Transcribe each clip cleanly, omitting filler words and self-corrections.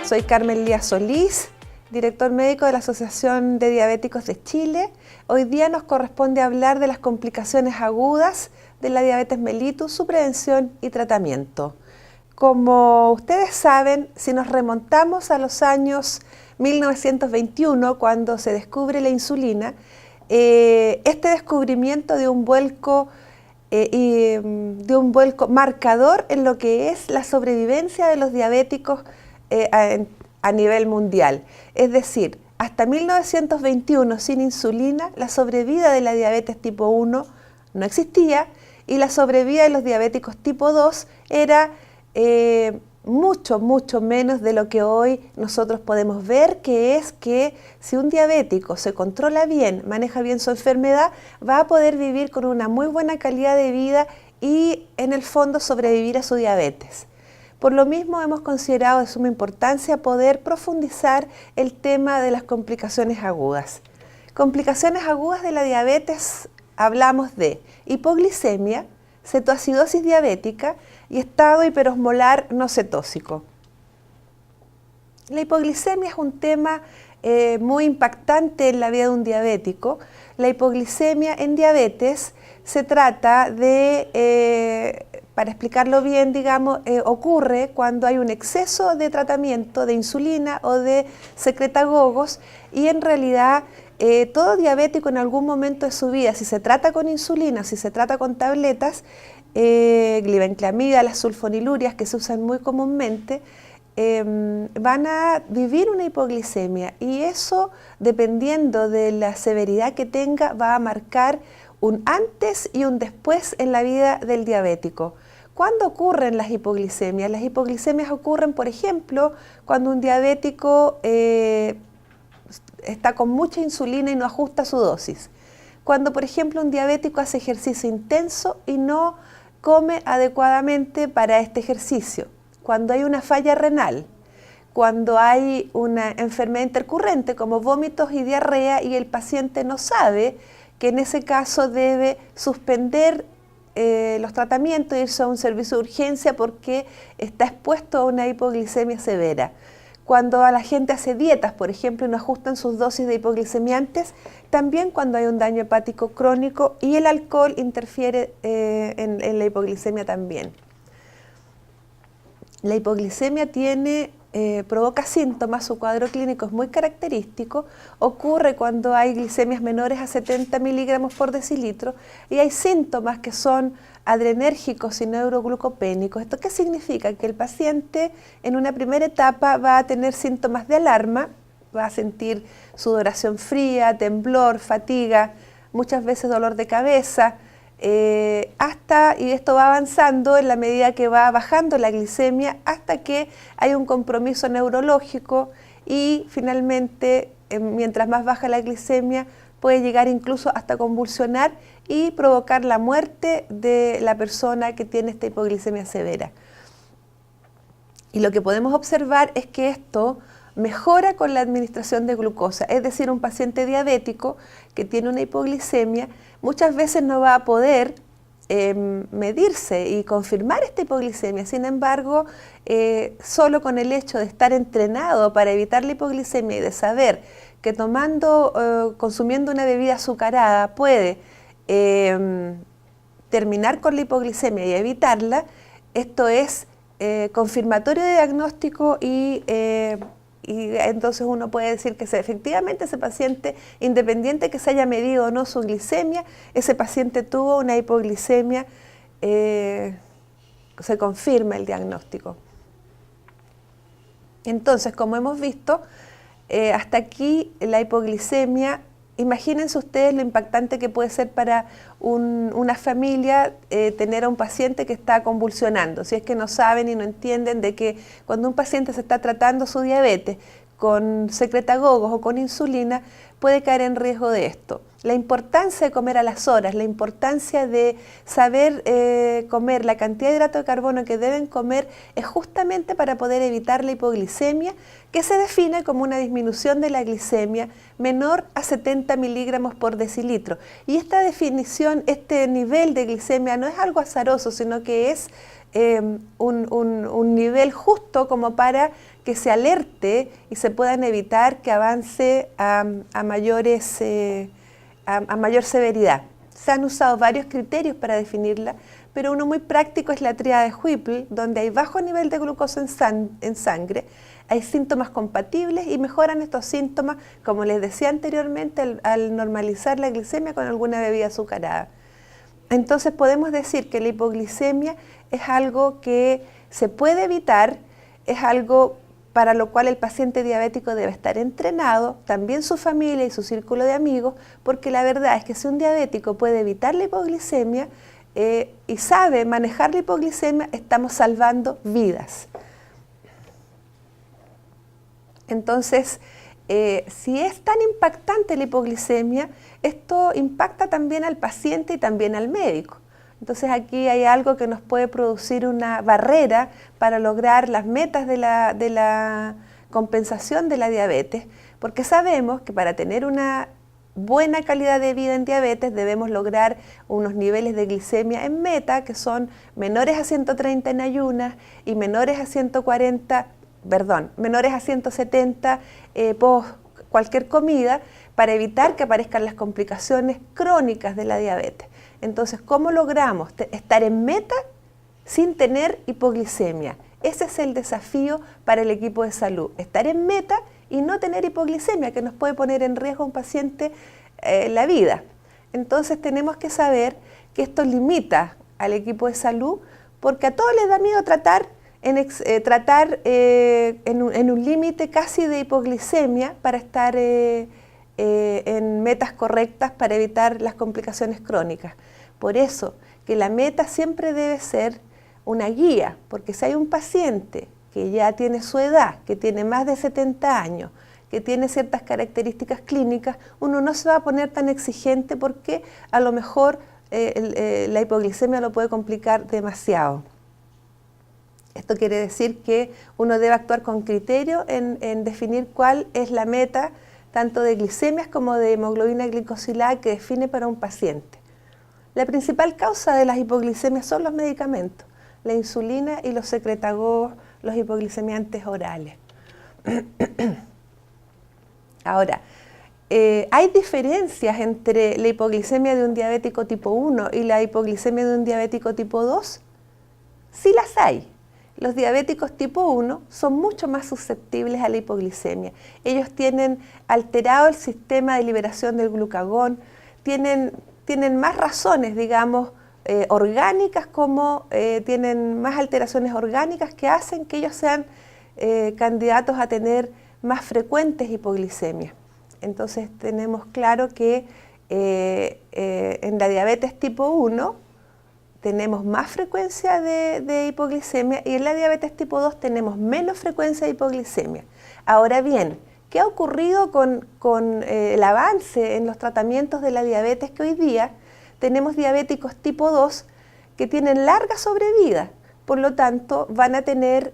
Soy Carmen Lía Solís, director médico de la Asociación de Diabéticos de Chile. Hoy día nos corresponde hablar de las complicaciones agudas de la diabetes mellitus, su prevención y tratamiento. Como ustedes saben, si nos remontamos a los años 1921, cuando se descubre la insulina, este descubrimiento dio un vuelco marcador en lo que es la sobrevivencia de los diabéticos a nivel mundial. Es decir, hasta 1921 sin insulina, la sobrevida de la diabetes tipo 1 no existía y la sobrevida de los diabéticos tipo 2 era mucho menos de lo que hoy nosotros podemos ver, que es que si un diabético se controla bien, maneja bien su enfermedad, va a poder vivir con una muy buena calidad de vida y en el fondo sobrevivir a su diabetes. Por lo mismo hemos considerado de suma importancia poder profundizar el tema de las complicaciones agudas. Complicaciones agudas de la diabetes, hablamos de hipoglicemia, cetoacidosis diabética y estado hiperosmolar no cetósico. La hipoglicemia es un tema muy impactante en la vida de un diabético. La hipoglicemia en diabetes se trata de, para explicarlo bien, digamos, ocurre cuando hay un exceso de tratamiento de insulina o de secretagogos y en realidad todo diabético en algún momento de su vida, si se trata con insulina, si se trata con tabletas, glibenclamida, las sulfonilurias que se usan muy comúnmente, van a vivir una hipoglicemia y eso, dependiendo de la severidad que tenga, va a marcar un antes y un después en la vida del diabético. ¿Cuándo ocurren las hipoglicemias? Las hipoglicemias ocurren, por ejemplo, cuando un diabético está con mucha insulina y no ajusta su dosis. Cuando, por ejemplo, un diabético hace ejercicio intenso y no come adecuadamente para este ejercicio. Cuando hay una falla renal. Cuando hay una enfermedad intercurrente como vómitos y diarrea y el paciente no sabe que en ese caso debe suspender los tratamientos e irse a un servicio de urgencia porque está expuesto a una hipoglicemia severa. Cuando a la gente hace dietas, por ejemplo, y no ajustan sus dosis de hipoglicemiantes, también cuando hay un daño hepático crónico y el alcohol interfiere en la hipoglicemia también. La hipoglicemia provoca síntomas, su cuadro clínico es muy característico, ocurre cuando hay glicemias menores a 70 miligramos por decilitro y hay síntomas que son adrenérgicos y neuroglucopénicos. ¿Esto qué significa? Que el paciente en una primera etapa va a tener síntomas de alarma, va a sentir sudoración fría, temblor, fatiga, muchas veces dolor de cabeza, y esto va avanzando en la medida que va bajando la glicemia hasta que hay un compromiso neurológico y finalmente, mientras más baja la glicemia, puede llegar incluso hasta convulsionar y provocar la muerte de la persona que tiene esta hipoglicemia severa. Y lo que podemos observar es que esto mejora con la administración de glucosa, es decir, un paciente diabético que tiene una hipoglicemia muchas veces no va a poder medirse y confirmar esta hipoglicemia. Sin embargo, solo con el hecho de estar entrenado para evitar la hipoglicemia y de saber que consumiendo una bebida azucarada puede terminar con la hipoglicemia y evitarla, esto es confirmatorio de diagnóstico y entonces uno puede decir que efectivamente ese paciente, independiente que se haya medido o no su glicemia, ese paciente tuvo una hipoglicemia, se confirma el diagnóstico. Entonces, como hemos visto, hasta aquí la hipoglicemia, imagínense ustedes lo impactante que puede ser para una familia tener a un paciente que está convulsionando, si es que no saben y no entienden de que cuando un paciente se está tratando su diabetes con secretagogos o con insulina, puede caer en riesgo de esto. La importancia de comer a las horas, la importancia de saber comer, la cantidad de hidrato de carbono que deben comer es justamente para poder evitar la hipoglicemia, que se define como una disminución de la glicemia menor a 70 miligramos por decilitro. Y esta definición, este nivel de glicemia no es algo azaroso, sino que es un nivel justo como para que se alerte y se puedan evitar que avance a mayor severidad. Se han usado varios criterios para definirla, pero uno muy práctico es la tríada de Whipple, donde hay bajo nivel de glucosa en sangre, hay síntomas compatibles y mejoran estos síntomas, como les decía anteriormente, al normalizar la glicemia con alguna bebida azucarada. Entonces podemos decir que la hipoglicemia es algo que se puede evitar, es algo para lo cual el paciente diabético debe estar entrenado, también su familia y su círculo de amigos, porque la verdad es que si un diabético puede evitar la hipoglicemia y sabe manejar la hipoglicemia, estamos salvando vidas. Entonces, si es tan impactante la hipoglicemia, esto impacta también al paciente y también al médico. Entonces aquí hay algo que nos puede producir una barrera para lograr las metas de la compensación de la diabetes, porque sabemos que para tener una buena calidad de vida en diabetes debemos lograr unos niveles de glicemia en meta que son menores a 130 en ayunas y menores a 170 post cualquier comida, para evitar que aparezcan las complicaciones crónicas de la diabetes. Entonces, ¿cómo logramos estar en meta sin tener hipoglicemia? Ese es el desafío para el equipo de salud, estar en meta y no tener hipoglicemia, que nos puede poner en riesgo a un paciente la vida. Entonces tenemos que saber que esto limita al equipo de salud, porque a todos les da miedo tratar en un límite casi de hipoglicemia para estar en metas correctas para evitar las complicaciones crónicas. Por eso que la meta siempre debe ser una guía, porque si hay un paciente que ya tiene su edad, que tiene más de 70 años, que tiene ciertas características clínicas, uno no se va a poner tan exigente porque a lo mejor la hipoglicemia lo puede complicar demasiado. Esto quiere decir que uno debe actuar con criterio en definir cuál es la meta, tanto de glicemias como de hemoglobina glicosilada que define para un paciente. La principal causa de las hipoglicemias son los medicamentos, la insulina y los secretagogos, los hipoglicemiantes orales. Ahora, ¿hay diferencias entre la hipoglicemia de un diabético tipo 1 y la hipoglicemia de un diabético tipo 2? Sí las hay. Los diabéticos tipo 1 son mucho más susceptibles a la hipoglicemia. Ellos tienen alterado el sistema de liberación del glucagón, tienen más razones, digamos, orgánicas, como tienen más alteraciones orgánicas que hacen que ellos sean candidatos a tener más frecuentes hipoglicemias. Entonces tenemos claro que en la diabetes tipo 1 tenemos más frecuencia de hipoglicemia y en la diabetes tipo 2 tenemos menos frecuencia de hipoglicemia. Ahora bien, ¿qué ha ocurrido con el avance en los tratamientos de la diabetes? Que hoy día tenemos diabéticos tipo 2 que tienen larga sobrevida, por lo tanto van a tener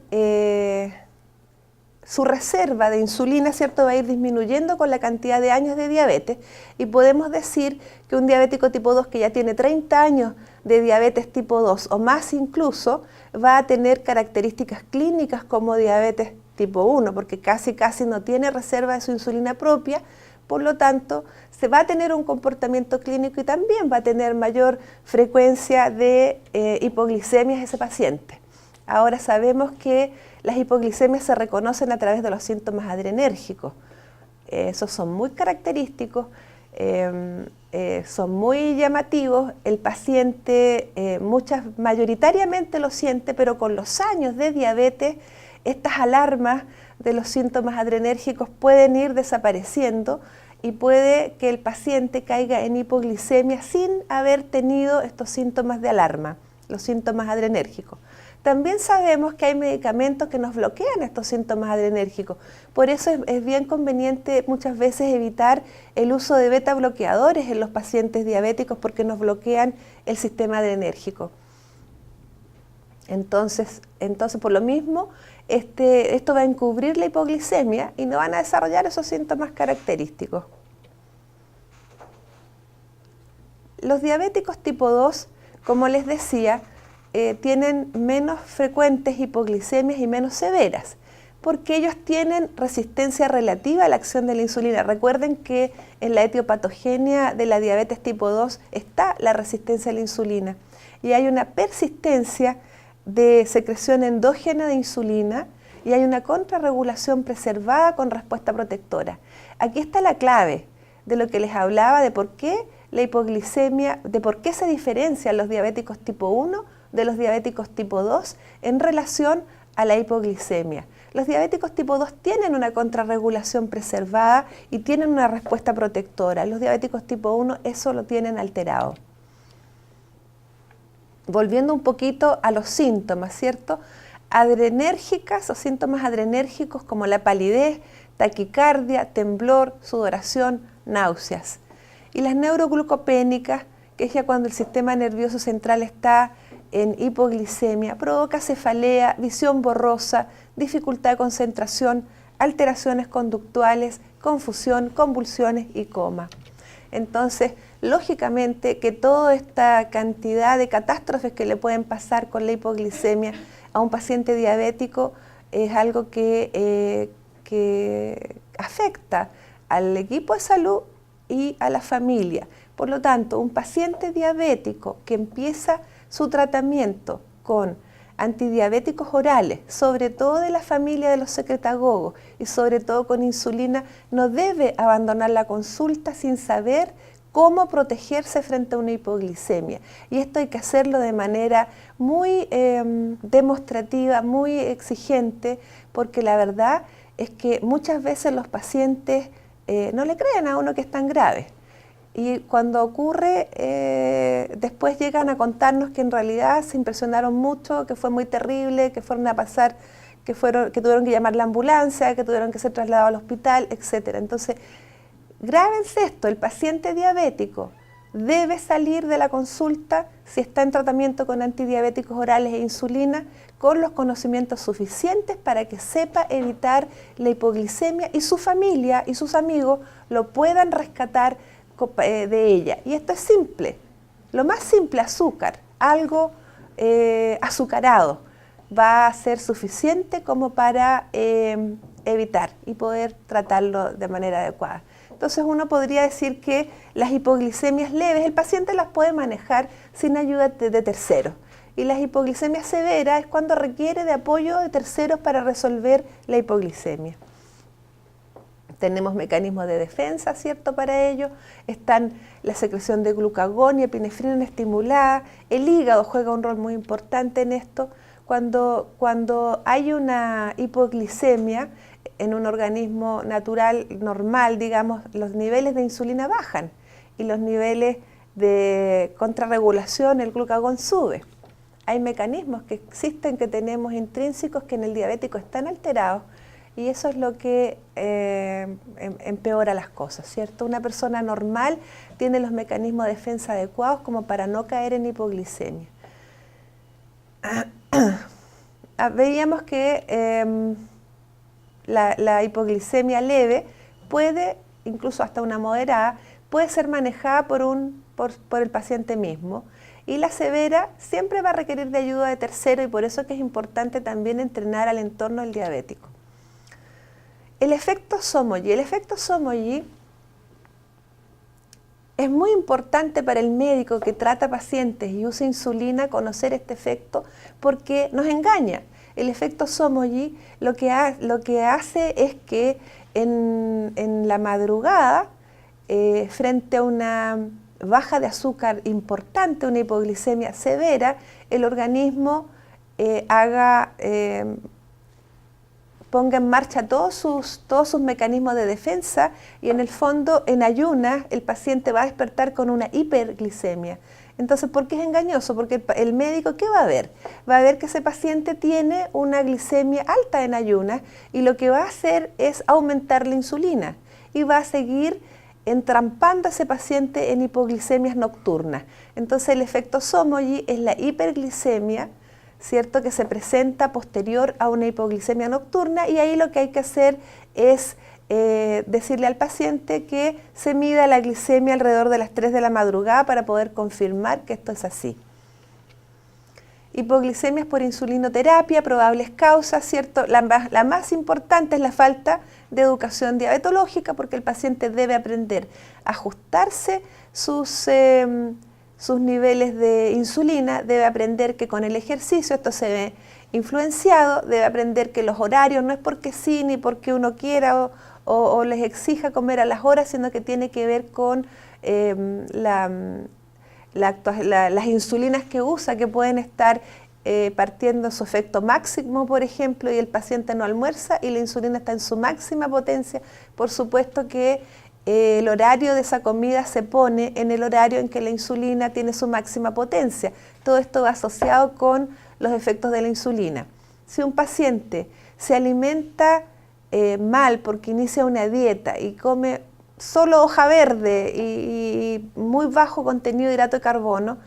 su reserva de insulina, ¿cierto?, va a ir disminuyendo con la cantidad de años de diabetes, y podemos decir que un diabético tipo 2 que ya tiene 30 años de diabetes tipo 2 o más incluso, va a tener características clínicas como diabetes tipo 1, porque casi no tiene reserva de su insulina propia, por lo tanto se va a tener un comportamiento clínico y también va a tener mayor frecuencia de hipoglicemias ese paciente. Ahora sabemos que las hipoglicemias se reconocen a través de los síntomas adrenérgicos. Esos son muy característicos, son muy llamativos. El paciente mayoritariamente lo siente, pero con los años de diabetes, estas alarmas de los síntomas adrenérgicos pueden ir desapareciendo y puede que el paciente caiga en hipoglicemia sin haber tenido estos síntomas de alarma, los síntomas adrenérgicos. También sabemos que hay medicamentos que nos bloquean estos síntomas adrenérgicos. Por eso es bien conveniente muchas veces evitar el uso de beta bloqueadores en los pacientes diabéticos porque nos bloquean el sistema adrenérgico. Entonces por lo mismo, esto va a encubrir la hipoglicemia y no van a desarrollar esos síntomas característicos. Los diabéticos tipo 2, como les decía, tienen menos frecuentes hipoglicemias y menos severas. porque ellos tienen resistencia relativa a la acción de la insulina. Recuerden que en la etiopatogenia de la diabetes tipo 2 está la resistencia a la insulina y hay una persistencia de secreción endógena de insulina y hay una contrarregulación preservada con respuesta protectora. Aquí está la clave de lo que les hablaba de por qué la hipoglicemia, de por qué se diferencian los diabéticos tipo 1 de los diabéticos tipo 2 en relación a la hipoglicemia. Los diabéticos tipo 2 tienen una contrarregulación preservada y tienen una respuesta protectora. Los diabéticos tipo 1 eso lo tienen alterado. Volviendo un poquito a los síntomas, ¿cierto? Adrenérgicas o síntomas adrenérgicos como la palidez, taquicardia, temblor, sudoración, náuseas. Y las neuroglucopénicas, que es ya cuando el sistema nervioso central está en hipoglicemia, provoca cefalea, visión borrosa, dificultad de concentración, alteraciones conductuales, confusión, convulsiones y coma. Entonces, lógicamente que toda esta cantidad de catástrofes que le pueden pasar con la hipoglicemia a un paciente diabético es algo que afecta al equipo de salud y a la familia. Por lo tanto, un paciente diabético que empieza su tratamiento con antidiabéticos orales, sobre todo de la familia de los secretagogos y sobre todo con insulina, no debe abandonar la consulta sin saber cómo protegerse frente a una hipoglicemia. Y esto hay que hacerlo de manera muy demostrativa, muy exigente, porque la verdad es que muchas veces los pacientes no le creen a uno que es tan grave. Y cuando ocurre, después llegan a contarnos que en realidad se impresionaron mucho, que fue muy terrible, que fueron a pasar, que tuvieron que llamar la ambulancia, que tuvieron que ser trasladados al hospital, etc. Entonces, grábense esto, el paciente diabético debe salir de la consulta si está en tratamiento con antidiabéticos orales e insulina con los conocimientos suficientes para que sepa evitar la hipoglicemia y su familia y sus amigos lo puedan rescatar de ella. Y esto es simple, lo más simple, azúcar, algo azucarado va a ser suficiente como para evitar y poder tratarlo de manera adecuada. Entonces uno podría decir que las hipoglicemias leves el paciente las puede manejar sin ayuda de terceros y las hipoglicemias severas es cuando requiere de apoyo de terceros para resolver la hipoglicemia. Tenemos mecanismos de defensa, ¿cierto? Para ello están la secreción de glucagón y epinefrina estimulada. El hígado juega un rol muy importante en esto. Cuando hay una hipoglicemia en un organismo natural, normal, digamos, los niveles de insulina bajan y los niveles de contrarregulación, el glucagón sube. Hay mecanismos que existen, que tenemos intrínsecos, que en el diabético están alterados, y eso es lo que empeora las cosas, ¿cierto? Una persona normal tiene los mecanismos de defensa adecuados como para no caer en hipoglicemia. Veíamos que la hipoglicemia leve puede, incluso hasta una moderada, puede ser manejada por el paciente mismo. Y la severa siempre va a requerir de ayuda de tercero y por eso es que es importante también entrenar al entorno del diabético. El efecto Somogyi. El efecto Somogyi es muy importante para el médico que trata pacientes y usa insulina conocer este efecto porque nos engaña. El efecto Somogyi lo que hace es que en la madrugada, frente a una baja de azúcar importante, una hipoglicemia severa, el organismo ponga en marcha todos sus mecanismos de defensa y en el fondo, en ayunas, el paciente va a despertar con una hiperglicemia. Entonces, ¿por qué es engañoso? Porque el médico, ¿qué va a ver? Va a ver que ese paciente tiene una glicemia alta en ayunas y lo que va a hacer es aumentar la insulina y va a seguir entrampando a ese paciente en hipoglicemias nocturnas. Entonces, el efecto Somogyi es la hiperglicemia, ¿cierto?, que se presenta posterior a una hipoglicemia nocturna y ahí lo que hay que hacer es decirle al paciente que se mida la glicemia alrededor de las 3 de la madrugada para poder confirmar que esto es así. Hipoglicemias por insulinoterapia, probables causas, ¿cierto? La más importante es la falta de educación diabetológica, porque el paciente debe aprender a ajustarse sus niveles de insulina, debe aprender que con el ejercicio esto se ve influenciado, debe aprender que los horarios no es porque sí ni porque uno quiera o les exija comer a las horas, sino que tiene que ver con las insulinas que usa, que pueden estar partiendo su efecto máximo, por ejemplo, y el paciente no almuerza y la insulina está en su máxima potencia. Por supuesto que el horario de esa comida se pone en el horario en que la insulina tiene su máxima potencia. Todo esto va asociado con los efectos de la insulina. Si un paciente se alimenta mal porque inicia una dieta y come solo hoja verde y muy bajo contenido de hidrato de carbono,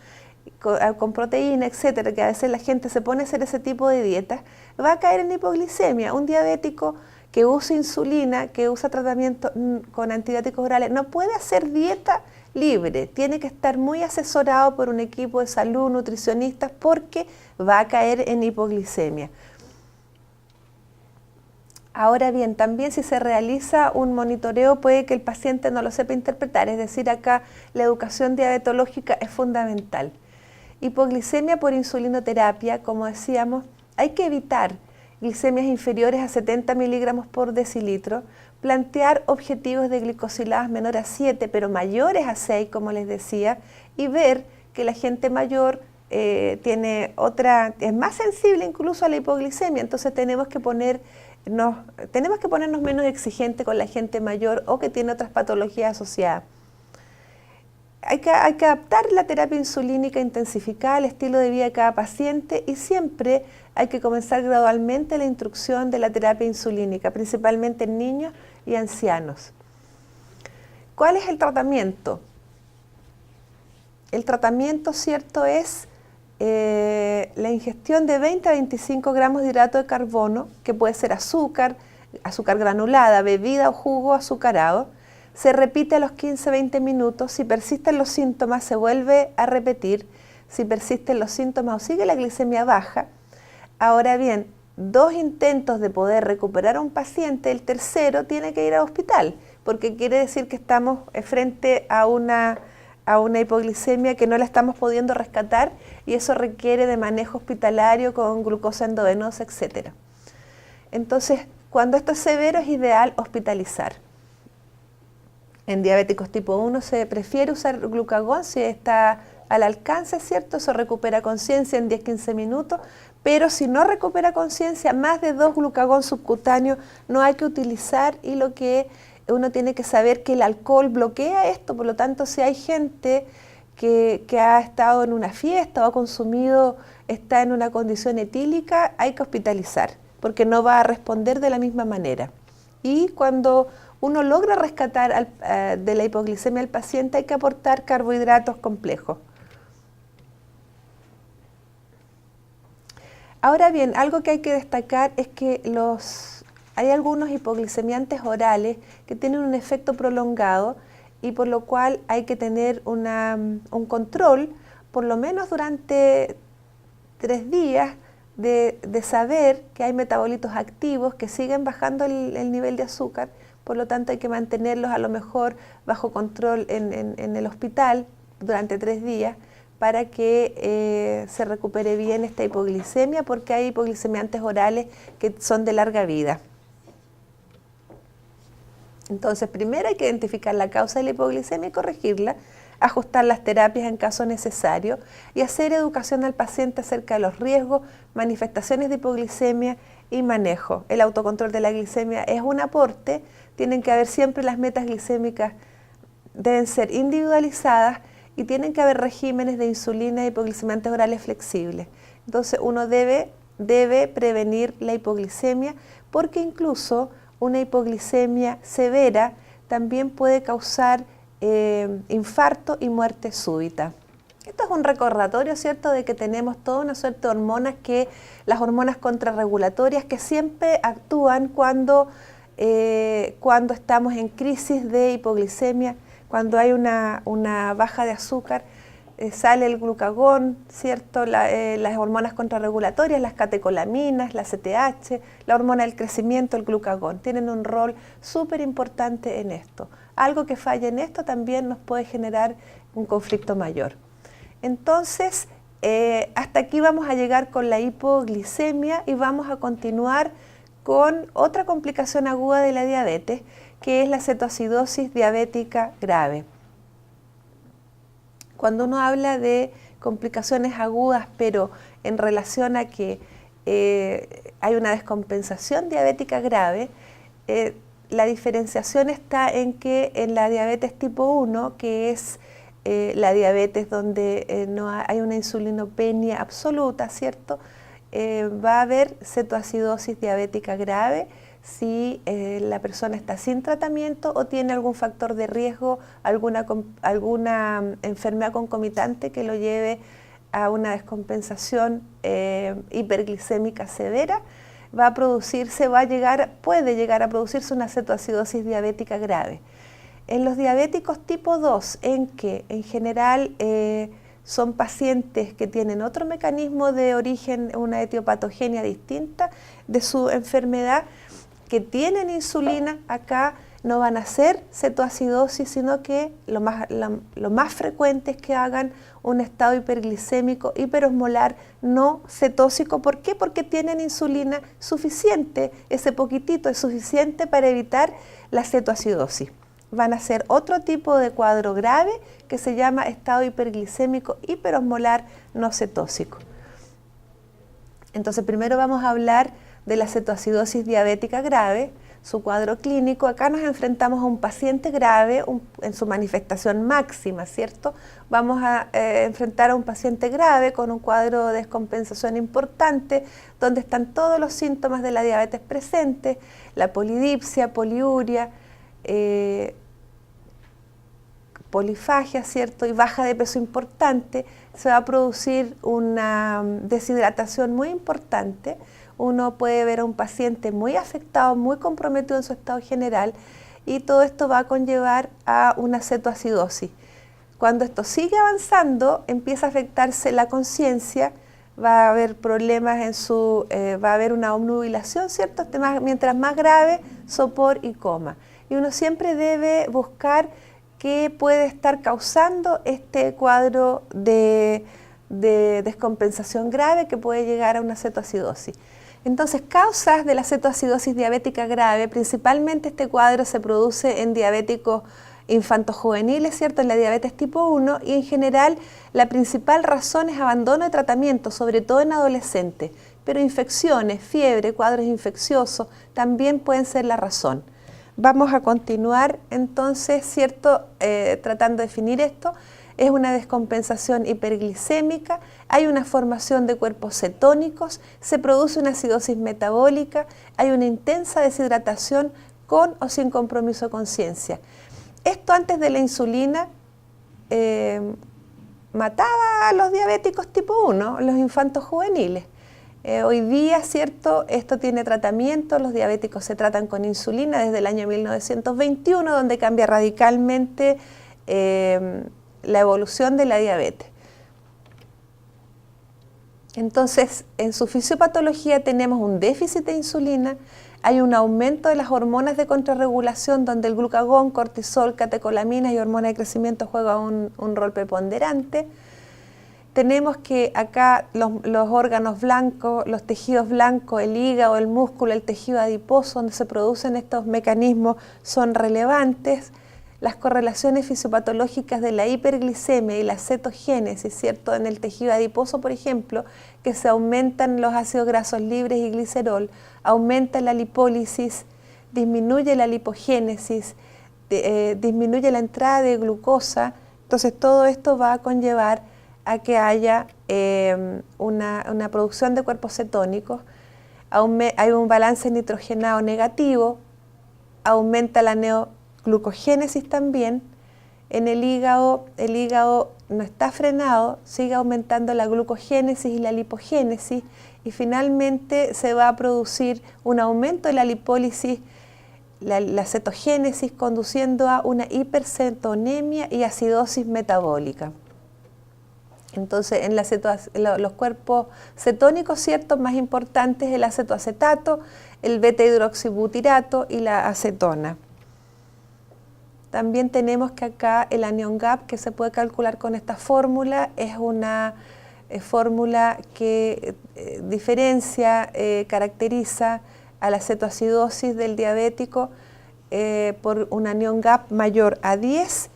con proteína, etcétera, que a veces la gente se pone a hacer ese tipo de dietas, va a caer en hipoglicemia. Un diabético que usa insulina, que usa tratamiento con antibióticos orales, no puede hacer dieta libre, tiene que estar muy asesorado por un equipo de salud, nutricionistas, porque va a caer en hipoglicemia. Ahora bien, también si se realiza un monitoreo puede que el paciente no lo sepa interpretar, es decir, acá la educación diabetológica es fundamental. Hipoglicemia por insulinoterapia, como decíamos, hay que evitar glicemias inferiores a 70 miligramos por decilitro, plantear objetivos de glicosiladas menores a 7, pero mayores a 6, como les decía, y ver que la gente mayor es más sensible incluso a la hipoglicemia, entonces tenemos que ponernos menos exigentes con la gente mayor o que tiene otras patologías asociadas. Hay que adaptar la terapia insulínica intensificada al estilo de vida de cada paciente y siempre hay que comenzar gradualmente la instrucción de la terapia insulínica, principalmente en niños y ancianos. ¿Cuál es el tratamiento? El tratamiento, ¿cierto?, es la ingestión de 20 a 25 gramos de hidrato de carbono, que puede ser azúcar granulada, bebida o jugo azucarado. Se repite a los 15-20 minutos. Si persisten los síntomas, se vuelve a repetir. Si persisten los síntomas o sigue la glicemia baja. Ahora bien, 2 intentos de poder recuperar a un paciente, el tercero tiene que ir al hospital, porque quiere decir que estamos frente a una hipoglicemia que no la estamos pudiendo rescatar y eso requiere de manejo hospitalario con glucosa endovenosa, etc. Entonces, cuando esto es severo es ideal hospitalizar. En diabéticos tipo 1 se prefiere usar glucagón si está al alcance, ¿cierto? Eso recupera conciencia en 10-15 minutos, pero si no recupera conciencia, más de 2 glucagón subcutáneos no hay que utilizar y lo que uno tiene que saber que el alcohol bloquea esto, por lo tanto si hay gente que ha estado en una fiesta o ha consumido, está en una condición etílica, hay que hospitalizar, porque no va a responder de la misma manera. Y cuando uno logra rescatar de la hipoglicemia al paciente, hay que aportar carbohidratos complejos. Ahora bien, algo que hay que destacar es que hay algunos hipoglicemiantes orales que tienen un efecto prolongado y por lo cual hay que tener un control, por lo menos durante 3 días, de saber que hay metabolitos activos que siguen bajando el nivel de azúcar, por lo tanto hay que mantenerlos a lo mejor bajo control en el hospital durante 3 días para que se recupere bien esta hipoglicemia, porque hay hipoglicemiantes orales que son de larga vida. Entonces, primero hay que identificar la causa de la hipoglicemia y corregirla, ajustar las terapias en caso necesario y hacer educación al paciente acerca de los riesgos, manifestaciones de hipoglicemia y manejo. El autocontrol de la glicemia es un aporte, tienen que haber siempre las metas glicémicas, deben ser individualizadas y tienen que haber regímenes de insulina y hipoglicemiantes orales flexibles. Entonces, uno debe prevenir la hipoglicemia porque incluso una hipoglicemia severa también puede causar infarto y muerte súbita. Esto es un recordatorio, ¿cierto?, de que tenemos toda una suerte de hormonas, las hormonas contrarregulatorias que siempre actúan cuando estamos en crisis de hipoglicemia, cuando hay una baja de azúcar, sale el glucagón, ¿cierto? Las hormonas contrarregulatorias, las catecolaminas, la CTH, la hormona del crecimiento, el glucagón, tienen un rol súper importante en esto. Algo que falle en esto también nos puede generar un conflicto mayor. Entonces, hasta aquí vamos a llegar con la hipoglicemia y vamos a continuar con otra complicación aguda de la diabetes, que es la cetoacidosis diabética grave. Cuando uno habla de complicaciones agudas, pero en relación a que hay una descompensación diabética grave, la diferenciación está en que en la diabetes tipo 1, que es la diabetes donde no hay una insulinopenia absoluta, ¿cierto? Va a haber cetoacidosis diabética grave si la persona está sin tratamiento o tiene algún factor de riesgo, alguna enfermedad concomitante que lo lleve a una descompensación hiperglicémica severa, puede llegar a producirse una cetoacidosis diabética grave. En los diabéticos tipo 2, en que en general son pacientes que tienen otro mecanismo de origen, una etiopatogenia distinta de su enfermedad, que tienen insulina, acá no van a hacer cetoacidosis, sino que lo más frecuente es que hagan un estado hiperglicémico, hiperosmolar, no cetósico. ¿Por qué? Porque tienen insulina suficiente, ese poquitito es suficiente para evitar la cetoacidosis. Van a ser otro tipo de cuadro grave que se llama estado hiperglicémico hiperosmolar no cetósico. Entonces primero vamos a hablar de la cetoacidosis diabética grave, su cuadro clínico. Acá nos enfrentamos a un paciente grave en su manifestación máxima, ¿cierto? Vamos a enfrentar a un paciente grave con un cuadro de descompensación importante, donde están todos los síntomas de la diabetes presentes, la polidipsia, poliuria, polifagia, ¿cierto? Y baja de peso importante. Se va a producir una deshidratación muy importante. Uno puede ver a un paciente muy afectado, muy comprometido en su estado general, y todo esto va a conllevar a una cetoacidosis. Cuando esto sigue avanzando, empieza a afectarse la conciencia, va a haber problemas va a haber una obnubilación, ¿cierto? Mientras más grave, sopor y coma. Y uno siempre debe buscar qué puede estar causando este cuadro de descompensación grave que puede llegar a una cetoacidosis. Entonces, causas de la cetoacidosis diabética grave, principalmente este cuadro se produce en diabéticos infantojuveniles, ¿cierto? En la diabetes tipo 1, y en general la principal razón es abandono de tratamiento, sobre todo en adolescentes, pero infecciones, fiebre, cuadros infecciosos también pueden ser la razón. Vamos a continuar entonces, ¿cierto? Tratando de definir esto. Es una descompensación hiperglicémica, hay una formación de cuerpos cetónicos, se produce una acidosis metabólica, hay una intensa deshidratación con o sin compromiso de conciencia. Esto antes de la insulina mataba a los diabéticos tipo 1, los infantos juveniles. Hoy día, ¿cierto? Esto tiene tratamiento, los diabéticos se tratan con insulina desde el año 1921, donde cambia radicalmente la evolución de la diabetes. Entonces, en su fisiopatología tenemos un déficit de insulina, hay un aumento de las hormonas de contrarregulación donde el glucagón, cortisol, catecolaminas y hormona de crecimiento juegan un rol preponderante. Tenemos que acá los órganos blancos, los tejidos blancos, el hígado, el músculo, el tejido adiposo, donde se producen estos mecanismos, son relevantes. Las correlaciones fisiopatológicas de la hiperglicemia y la cetogénesis, ¿cierto? En el tejido adiposo, por ejemplo, que se aumentan los ácidos grasos libres y glicerol, aumenta la lipólisis, disminuye la lipogénesis, disminuye la entrada de glucosa. Entonces todo esto va a conllevar a que haya una producción de cuerpos cetónicos, hay un balance nitrogenado negativo, aumenta la neoglucogénesis también. En el hígado no está frenado, sigue aumentando la glucogénesis y la lipogénesis, y finalmente se va a producir un aumento de la lipólisis, la cetogénesis, conduciendo a una hipercetonemia y acidosis metabólica. Entonces, en los cuerpos cetónicos, ¿cierto?, más importantes el acetoacetato, el beta-hidroxibutirato y la acetona. También tenemos que acá el anion gap, que se puede calcular con esta fórmula, es una fórmula que diferencia, caracteriza a la cetoacidosis del diabético por un anion gap mayor a 10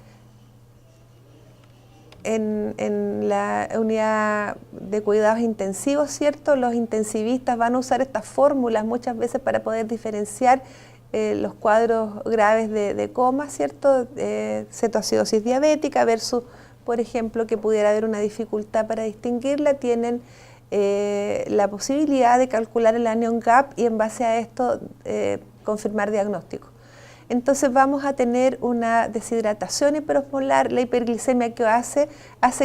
en la unidad de cuidados intensivos, ¿cierto? Los intensivistas van a usar estas fórmulas muchas veces para poder diferenciar los cuadros graves de coma, ¿cierto? Cetoacidosis diabética versus, por ejemplo, que pudiera haber una dificultad para distinguirla, tienen la posibilidad de calcular el anion gap y en base a esto confirmar diagnóstico. Entonces vamos a tener una deshidratación hiperosmolar. La hiperglicemia que hace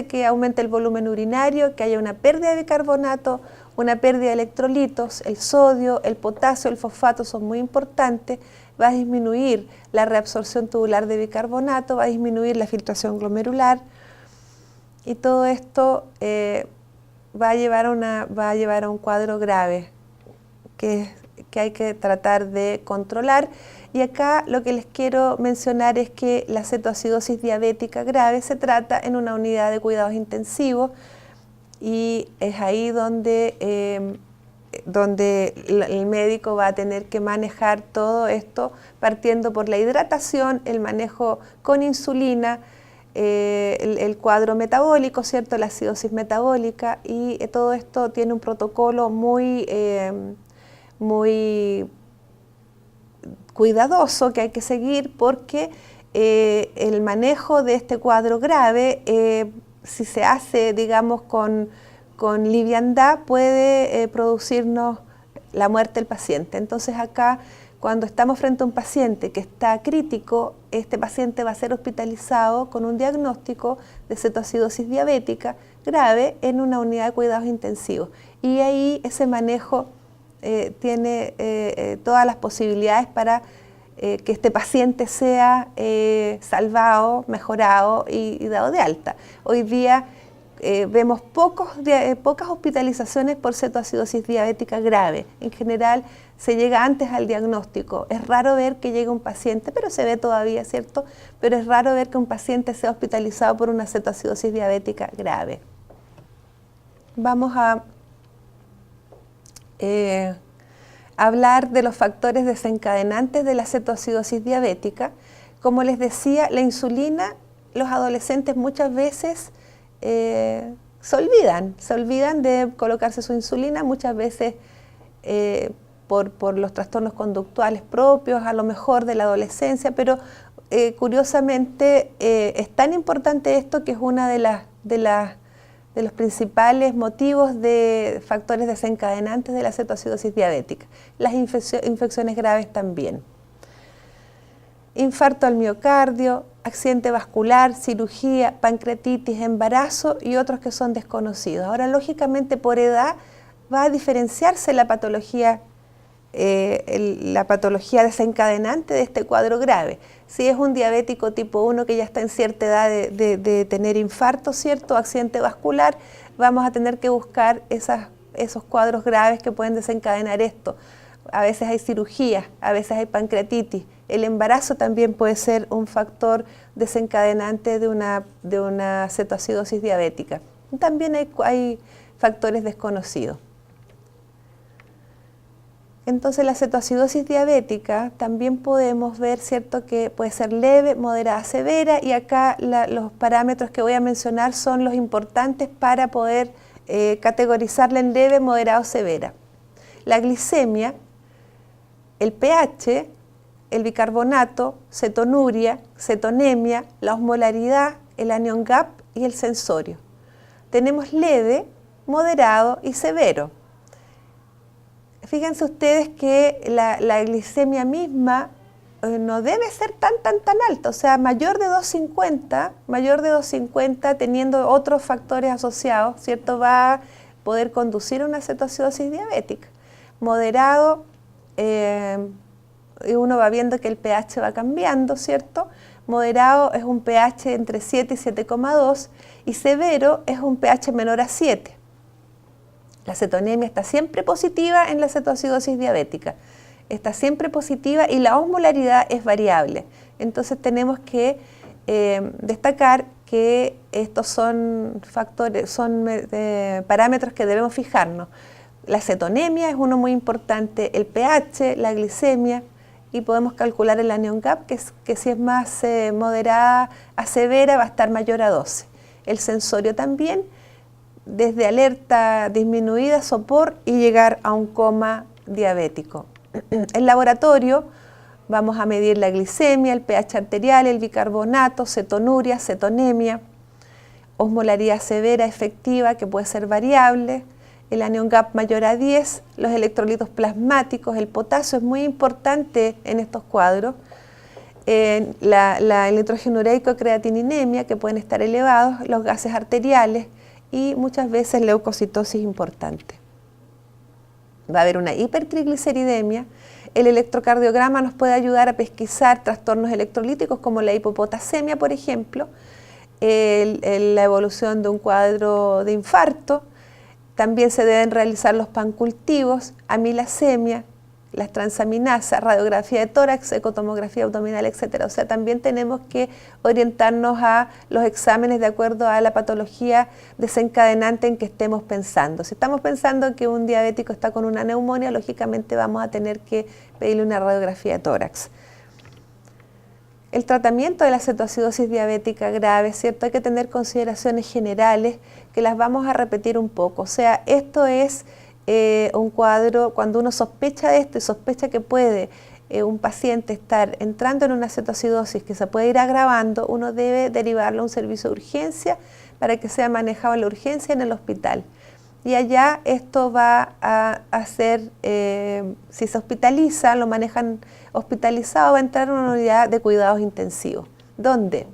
que aumente el volumen urinario, que haya una pérdida de bicarbonato, una pérdida de electrolitos, el sodio, el potasio, el fosfato son muy importantes. Va a disminuir la reabsorción tubular de bicarbonato, va a disminuir la filtración glomerular y todo esto va a llevar a un cuadro grave que hay que tratar de controlar. Y acá lo que les quiero mencionar es que la cetoacidosis diabética grave se trata en una unidad de cuidados intensivos y es ahí donde el médico va a tener que manejar todo esto partiendo por la hidratación, el manejo con insulina, el cuadro metabólico, ¿cierto?, la acidosis metabólica, y todo esto tiene un protocolo muy cuidadoso que hay que seguir porque el manejo de este cuadro grave, si se hace, digamos, con liviandad, puede producirnos la muerte del paciente. Entonces acá, cuando estamos frente a un paciente que está crítico, este paciente va a ser hospitalizado con un diagnóstico de cetoacidosis diabética grave en una unidad de cuidados intensivos. Y ahí ese manejo tiene todas las posibilidades para que este paciente sea salvado, mejorado y dado de alta. Hoy día vemos pocas hospitalizaciones por cetoacidosis diabética grave. En general se llega antes al diagnóstico. Es raro ver que llegue un paciente, pero se ve todavía, ¿cierto? Pero es raro ver que un paciente sea hospitalizado por una cetoacidosis diabética grave. Vamos a hablar de los factores desencadenantes de la cetoacidosis diabética. Como les decía, la insulina, los adolescentes muchas veces se olvidan de colocarse su insulina, muchas veces por los trastornos conductuales propios, a lo mejor de la adolescencia, pero curiosamente es tan importante esto que es una de los principales motivos de factores desencadenantes de la cetoacidosis diabética. Las infecciones graves también. Infarto al miocardio, accidente vascular, cirugía, pancreatitis, embarazo y otros que son desconocidos. Ahora, lógicamente, por edad va a diferenciarse la patología desencadenante de este cuadro grave. Si es un diabético tipo 1 que ya está en cierta edad de tener infarto, ¿cierto?, accidente vascular, vamos a tener que buscar esos cuadros graves que pueden desencadenar esto. A veces hay cirugías, a veces hay pancreatitis. El embarazo también puede ser un factor desencadenante de una cetoacidosis diabética. También hay factores desconocidos. Entonces la cetoacidosis diabética también podemos ver, ¿cierto?, que puede ser leve, moderada, severa, y acá los parámetros que voy a mencionar son los importantes para poder categorizarla en leve, moderada o severa. La glicemia, el pH, el bicarbonato, cetonuria, cetonemia, la osmolaridad, el anion gap y el sensorio. Tenemos leve, moderado y severo. Fíjense ustedes que la glicemia misma no debe ser tan alta, o sea, mayor de 250, teniendo otros factores asociados, ¿cierto?, va a poder conducir a una cetoacidosis diabética. Moderado, uno va viendo que el pH va cambiando, ¿cierto? moderado es un pH entre 7 y 7,2 y severo es un pH menor a 7. La cetonemia está siempre positiva en la cetoacidosis diabética, está siempre positiva y la osmolaridad es variable. Entonces tenemos que destacar que estos son factores, parámetros que debemos fijarnos. La cetonemia es uno muy importante, el pH, la glicemia, y podemos calcular el anion gap, que si es más moderada a severa va a estar mayor a 12. El sensorio también, desde alerta disminuida, sopor y llegar a un coma diabético. El laboratorio, vamos a medir la glicemia, el pH arterial, el bicarbonato, cetonuria, cetonemia, osmolaridad severa efectiva que puede ser variable, el anion gap mayor a 10, los electrolitos plasmáticos, el potasio es muy importante en estos cuadros, el nitrógeno ureico, creatininemia que pueden estar elevados, los gases arteriales y muchas veces leucocitosis importante. Va a haber una hipertrigliceridemia. El electrocardiograma nos puede ayudar a pesquisar trastornos electrolíticos como la hipopotasemia, por ejemplo, la evolución de un cuadro de infarto. También se deben realizar los pancultivos, amilasemia, las transaminasas, radiografía de tórax, ecotomografía abdominal, etc. O sea, también tenemos que orientarnos a los exámenes de acuerdo a la patología desencadenante en que estemos pensando. Si estamos pensando que un diabético está con una neumonía, lógicamente vamos a tener que pedirle una radiografía de tórax. El tratamiento de la cetoacidosis diabética grave, ¿cierto? Hay que tener consideraciones generales que las vamos a repetir un poco. O sea, esto es un cuadro, cuando uno sospecha de esto y sospecha que puede un paciente estar entrando en una cetoacidosis que se puede ir agravando, uno debe derivarlo a un servicio de urgencia para que sea manejado en la urgencia en el hospital. Y allá esto va a hacer, si se hospitaliza, lo manejan hospitalizado, va a entrar en una unidad de cuidados intensivos, donde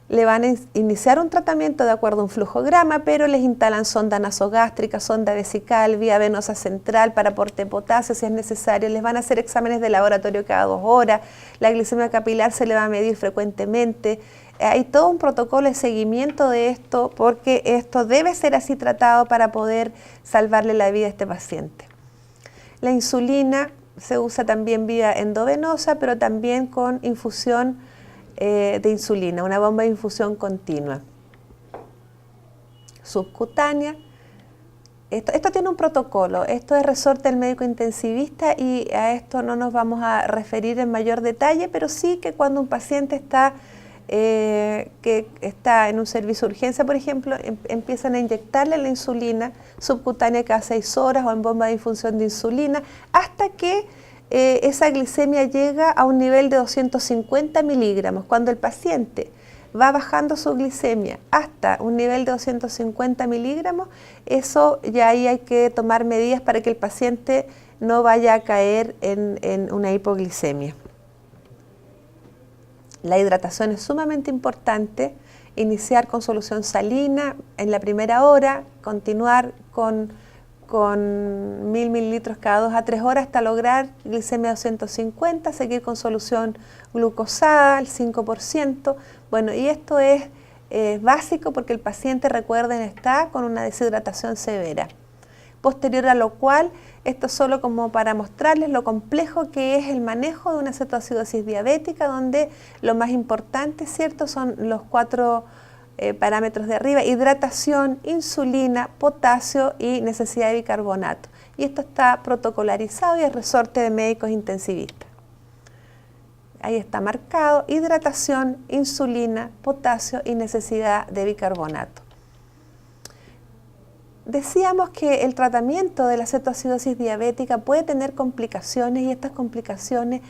le van a iniciar un tratamiento de acuerdo a un flujograma, pero les instalan sonda nasogástrica, sonda vesical, vía venosa central para aporte de potasio si es necesario, les van a hacer exámenes de laboratorio cada 2 horas, la glicemia capilar se le va a medir frecuentemente. Hay todo un protocolo de seguimiento de esto porque esto debe ser así tratado para poder salvarle la vida a este paciente. La insulina se usa también vía endovenosa, pero también con infusión de insulina, una bomba de infusión continua. Subcutánea. Esto tiene un protocolo, esto es resorte del médico intensivista y a esto no nos vamos a referir en mayor detalle, pero sí que cuando un paciente está en un servicio de urgencia, por ejemplo, empiezan a inyectarle la insulina subcutánea cada 6 horas o en bomba de infusión de insulina hasta que esa glicemia llega a un nivel de 250 miligramos. Cuando el paciente va bajando su glicemia hasta un nivel de 250 miligramos, eso ya ahí hay que tomar medidas para que el paciente no vaya a caer en una hipoglicemia. La hidratación es sumamente importante, iniciar con solución salina en la primera hora, continuar con 1000 mililitros cada 2 a 3 horas hasta lograr glicemia 250, seguir con solución glucosada al 5%. Bueno, y esto es básico porque el paciente, recuerden, está con una deshidratación severa. Posterior a lo cual, esto solo como para mostrarles lo complejo que es el manejo de una cetoacidosis diabética, donde lo más importante, ¿cierto?, son los 4 parámetros de arriba: hidratación, insulina, potasio y necesidad de bicarbonato. Y esto está protocolarizado y es resorte de médicos intensivistas. Ahí está marcado: hidratación, insulina, potasio y necesidad de bicarbonato. Decíamos que el tratamiento de la cetoacidosis diabética puede tener complicaciones y estas complicaciones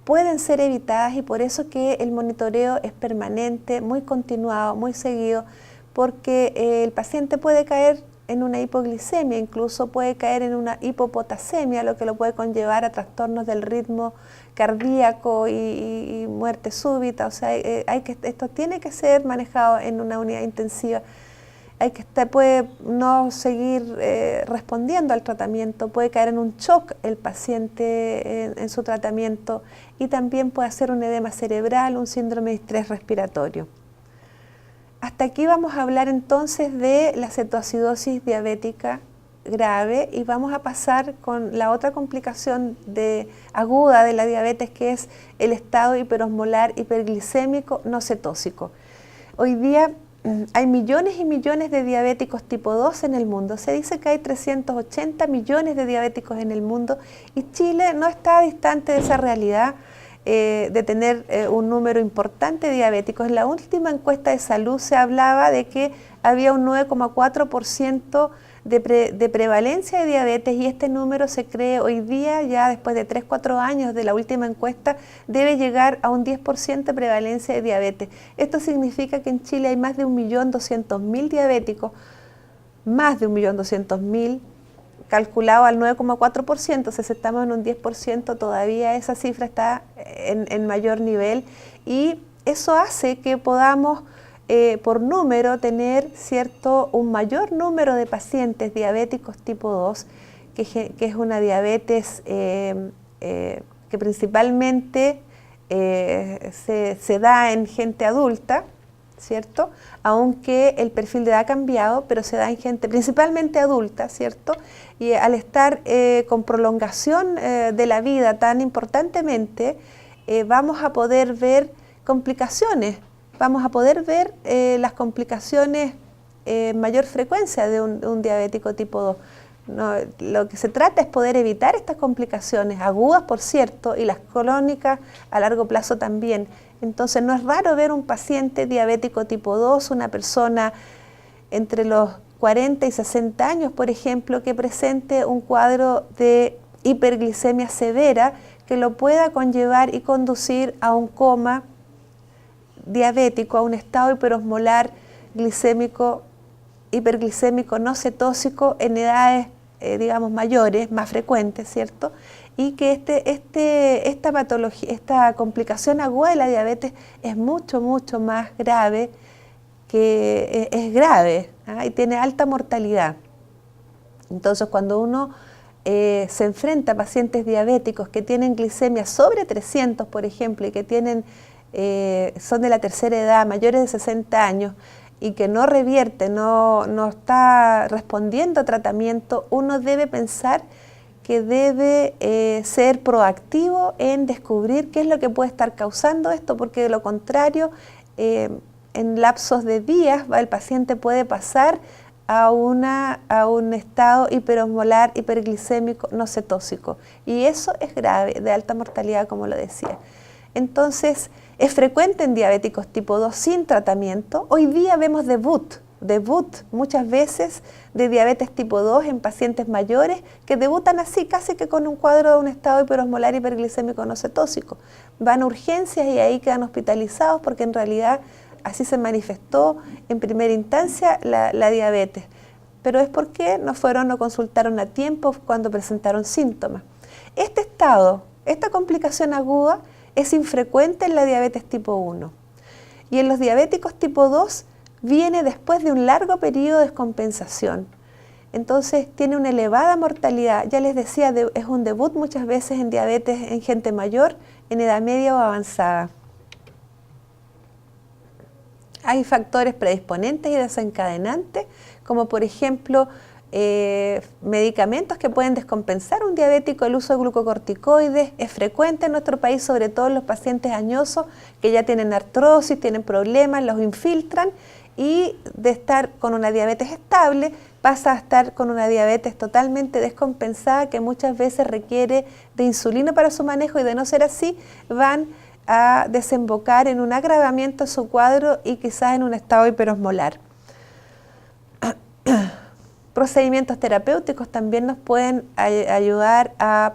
pueden ser evitadas, y por eso que el monitoreo es permanente, muy continuado, muy seguido, porque el paciente puede caer en una hipoglicemia, incluso puede caer en una hipopotasemia, lo que lo puede conllevar a trastornos del ritmo cardíaco y muerte súbita. O sea, esto tiene que ser manejado en una unidad intensiva. puede no seguir respondiendo al tratamiento, puede caer en un shock el paciente en su tratamiento y también puede hacer un edema cerebral, un síndrome de estrés respiratorio. Hasta aquí vamos a hablar entonces de la cetoacidosis diabética grave y vamos a pasar con la otra complicación aguda de la diabetes, que es el estado hiperosmolar hiperglicémico no cetósico. Hoy día hay millones y millones de diabéticos tipo 2 en el mundo. Se dice que hay 380 millones de diabéticos en el mundo y Chile no está distante de esa realidad de tener un número importante de diabéticos. En la última encuesta de salud se hablaba de que había un 9,4% de prevalencia de diabetes y este número se cree hoy día, ya después de 3-4 años de la última encuesta, debe llegar a un 10% de prevalencia de diabetes. Esto significa que en Chile hay más de 1.200.000 diabéticos, más de 1.200.000, calculado al 9,4%, si estamos en un 10%, todavía esa cifra está en mayor nivel y eso hace que podamos por número tener un mayor número de pacientes diabéticos tipo 2, que es una diabetes que principalmente se da en gente adulta, ¿cierto? Aunque el perfil de edad ha cambiado, pero se da en gente principalmente adulta, ¿cierto? Y al estar con prolongación de la vida tan importantemente, vamos a poder ver complicaciones. Vamos a poder ver las complicaciones en mayor frecuencia de un diabético tipo 2. No, lo que se trata es poder evitar estas complicaciones agudas, por cierto, y las crónicas a largo plazo también. Entonces no es raro ver un paciente diabético tipo 2, una persona entre los 40 y 60 años, por ejemplo, que presente un cuadro de hiperglicemia severa que lo pueda conllevar y conducir a un coma diabético, a un estado hiperosmolar glicémico, hiperglicémico no cetósico en edades, digamos, mayores, más frecuentes, ¿cierto? Y que esta patología, esta complicación aguda de la diabetes es mucho, mucho más grave, que es grave, ¿ah? Y tiene alta mortalidad. Entonces, cuando uno se enfrenta a pacientes diabéticos que tienen glicemia sobre 300, por ejemplo, y que son de la tercera edad, mayores de 60 años, y que no revierte, no está respondiendo a tratamiento, uno debe pensar que debe ser proactivo en descubrir qué es lo que puede estar causando esto, porque de lo contrario, en lapsos de días, el paciente puede pasar a un estado hiperosmolar, hiperglicémico, no cetósico. Y eso es grave, de alta mortalidad, como lo decía. Entonces, es frecuente en diabéticos tipo 2 sin tratamiento. Hoy día vemos debut muchas veces de diabetes tipo 2 en pacientes mayores que debutan así, casi que con un cuadro de un estado hiperosmolar hiperglicémico no cetósico. Van a urgencias y ahí quedan hospitalizados porque en realidad así se manifestó en primera instancia la diabetes. Pero es porque no consultaron a tiempo cuando presentaron síntomas. Este estado, esta complicación aguda, es infrecuente en la diabetes tipo 1. Y en los diabéticos tipo 2 viene después de un largo periodo de descompensación. Entonces tiene una elevada mortalidad. Ya les decía, es un debut muchas veces en diabetes en gente mayor, en edad media o avanzada. Hay factores predisponentes y desencadenantes, como por ejemplo medicamentos que pueden descompensar un diabético. El uso de glucocorticoides es frecuente en nuestro país, sobre todo en los pacientes añosos que ya tienen artrosis, tienen problemas, los infiltran y de estar con una diabetes estable pasa a estar con una diabetes totalmente descompensada que muchas veces requiere de insulina para su manejo y de no ser así van a desembocar en un agravamiento de su cuadro y quizás en un estado hiperosmolar. Procedimientos terapéuticos también nos pueden ayudar a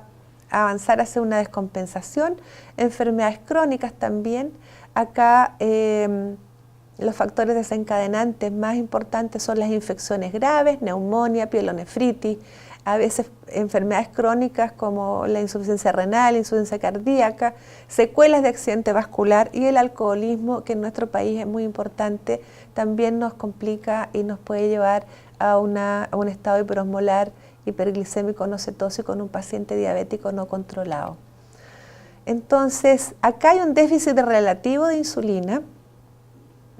avanzar hacia una descompensación. Enfermedades crónicas también. Acá Los factores desencadenantes más importantes son las infecciones graves, neumonía, pielonefritis, a veces enfermedades crónicas como la insuficiencia renal, insuficiencia cardíaca, secuelas de accidente vascular y el alcoholismo, que en nuestro país es muy importante, también nos complica y nos puede llevar a un estado hiperosmolar, hiperglicémico no cetósico en un paciente diabético no controlado. Entonces, acá hay un déficit relativo de insulina.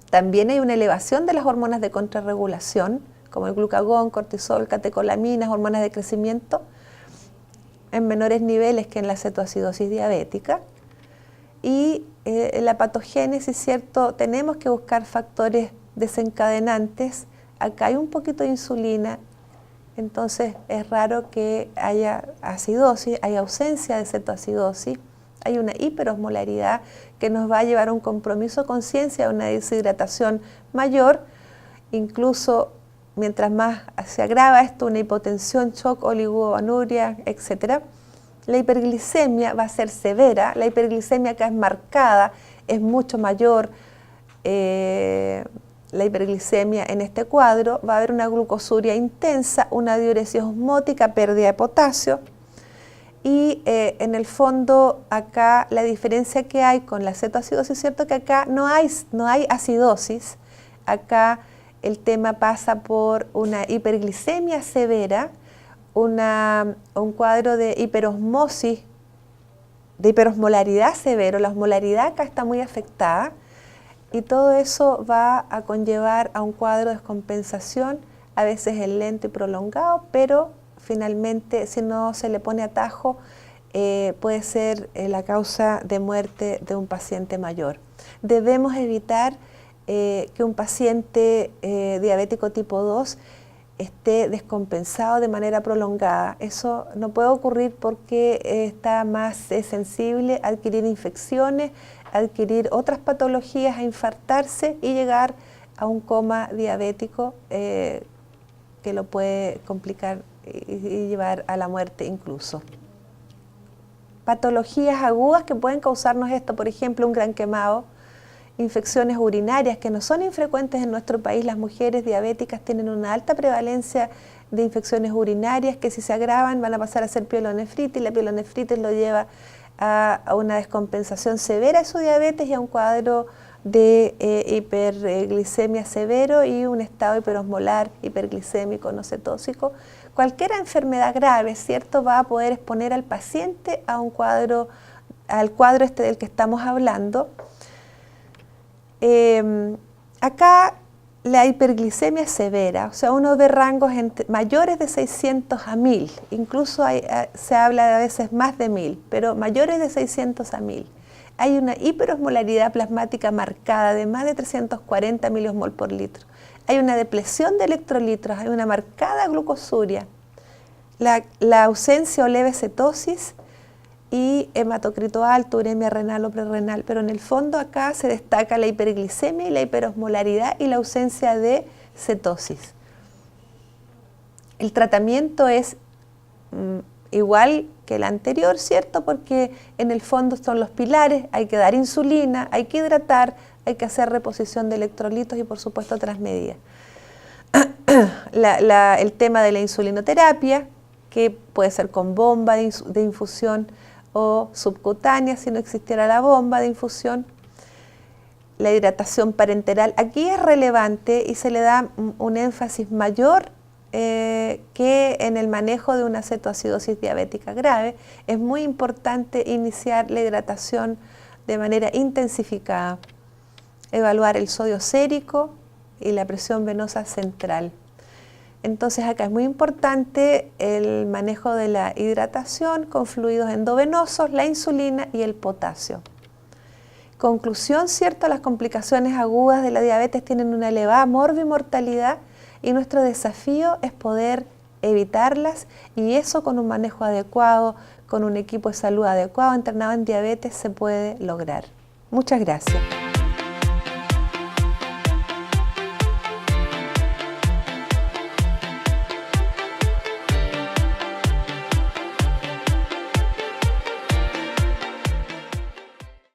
También hay una elevación de las hormonas de contrarregulación, como el glucagón, cortisol, catecolaminas, hormonas de crecimiento, en menores niveles que en la cetoacidosis diabética. Y la patogénesis, ¿cierto? Tenemos que buscar factores desencadenantes. Acá hay un poquito de insulina, entonces es raro que haya acidosis, hay ausencia de cetoacidosis. Hay una hiperosmolaridad que nos va a llevar a un compromiso de conciencia, a una deshidratación mayor, incluso mientras más se agrava esto, una hipotensión, shock, oligoanuria, etc. La hiperglicemia va a ser severa, la hiperglicemia acá es marcada, es mucho mayor. La hiperglicemia en este cuadro va a haber una glucosuria intensa, una diuresis osmótica, pérdida de potasio. Y en el fondo acá la diferencia que hay con la cetoacidosis, cierto que acá no hay acidosis, acá el tema pasa por una hiperglicemia severa, un cuadro de hiperosmosis, de hiperosmolaridad severo, la osmolaridad acá está muy afectada y todo eso va a conllevar a un cuadro de descompensación, a veces es lento y prolongado, pero finalmente, si no se le pone atajo, puede ser la causa de muerte de un paciente mayor. Debemos evitar que un paciente diabético tipo 2 esté descompensado de manera prolongada. Eso no puede ocurrir porque está más sensible a adquirir infecciones, a adquirir otras patologías, a infartarse y llegar a un coma diabético que lo puede complicar y llevar a la muerte incluso. Patologías agudas que pueden causarnos esto, por ejemplo, un gran quemado, infecciones urinarias que no son infrecuentes en nuestro país. Las mujeres diabéticas tienen una alta prevalencia de infecciones urinarias que si se agravan van a pasar a ser pielonefritis. La pielonefritis lo lleva a una descompensación severa de su diabetes y a un cuadro de hiperglicemia severo y un estado hiperosmolar, hiperglicémico, no cetósico. Cualquier enfermedad grave, ¿cierto?, va a poder exponer al paciente a un cuadro, al cuadro este del que estamos hablando. Acá la hiperglicemia severa, o sea, uno ve rangos mayores de 600 a 1000, incluso se habla de a veces más de 1000, pero mayores de 600 a 1000. Hay una hiperosmolaridad plasmática marcada de más de 340 miliosmol por litro. Hay una depresión de electrolitos, hay una marcada glucosuria, la ausencia o leve cetosis y hematocrito alto, uremia renal o prerrenal, pero en el fondo acá se destaca la hiperglicemia y la hiperosmolaridad y la ausencia de cetosis. El tratamiento es igual que el anterior, ¿cierto? Porque en el fondo son los pilares, hay que dar insulina, hay que hidratar, hay que hacer reposición de electrolitos y por supuesto otras medidas. El tema de la insulinoterapia, que puede ser con bomba de infusión o subcutánea si no existiera la bomba de infusión. La hidratación parenteral, aquí es relevante y se le da un énfasis mayor que en el manejo de una cetoacidosis diabética grave. Es muy importante iniciar la hidratación de manera intensificada, evaluar el sodio sérico y la presión venosa central. Entonces acá es muy importante el manejo de la hidratación con fluidos endovenosos, la insulina y el potasio. Conclusión, ¿cierto? Las complicaciones agudas de la diabetes tienen una elevada morbimortalidad y nuestro desafío es poder evitarlas y eso con un manejo adecuado, con un equipo de salud adecuado, internado en diabetes, se puede lograr. Muchas gracias.